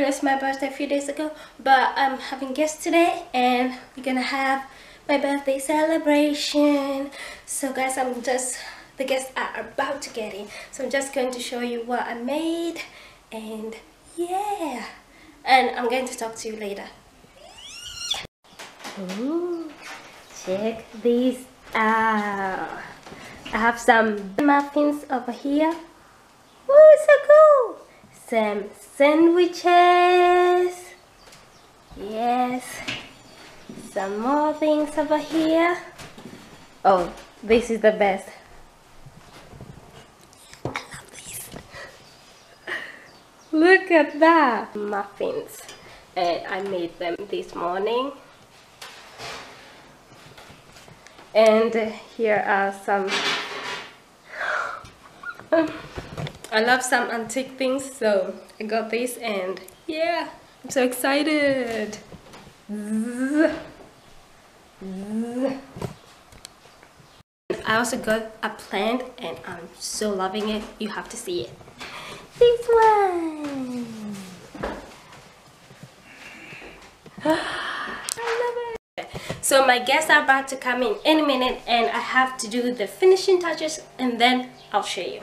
was my birthday a few days ago, but I'm having guests today and we're gonna have my birthday celebration. So guys, the guests are about to get in, so I'm just going to show you what I made, and yeah, and I'm going to talk to you later. Ooh, check these out. I have some muffins over here. Ooh, so cool. Some sandwiches. Yes. Some more things over here. Oh, this is the best. I love these. Look at that. Muffins. And I made them this morning. And here are some. I love some antique things, so I got this, and yeah, I'm so excited. I also got a plant and I'm so loving it. You have to see it. This one. So my guests are about to come in any minute and I have to do the finishing touches and then I'll show you.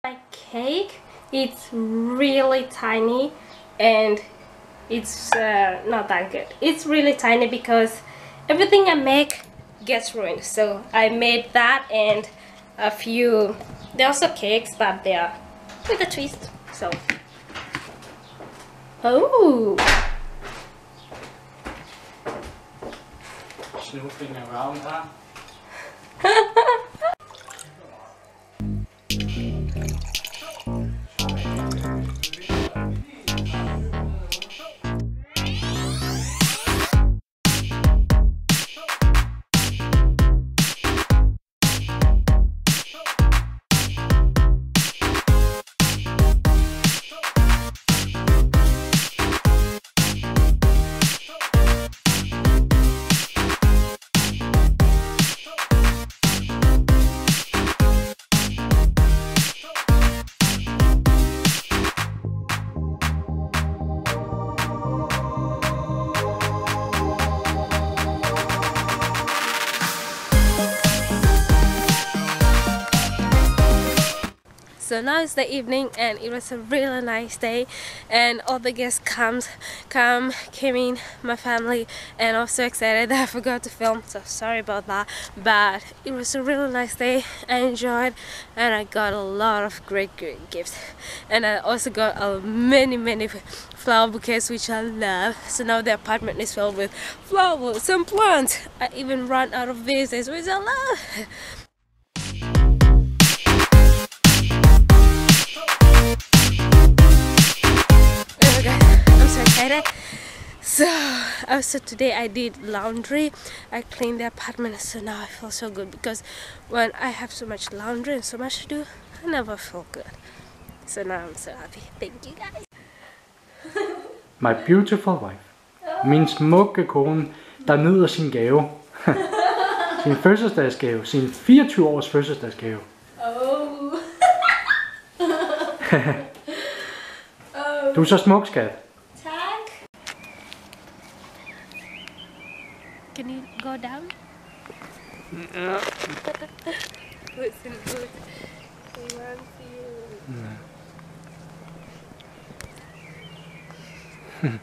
My cake, it's really tiny and it's not that good. It's really tiny because everything I make gets ruined. So I made that and a few, they're also cakes but they are with a twist. So, oh! Snooping around, huh? So now it's the evening and it was a really nice day and all the guests came in, my family, and I was so excited that I forgot to film, so sorry about that, but it was a really nice day. I enjoyed and I got a lot of great gifts, and I also got many flower bouquets which I love. So now the apartment is filled with flowers and plants. I even ran out of vases which I love. So today I did laundry. I cleaned the apartment, so now I feel so good, because when I have so much laundry and so much to do, I never feel good. So now I'm so happy. Thank you guys. My beautiful wife. Min smukke kone, der nyder sin gave. Sin fødselsdagsgave. Sin 24 års fødselsdagsgave. Oh. Du er så smuk, skat. Can you go down? Listen, good. He wants you.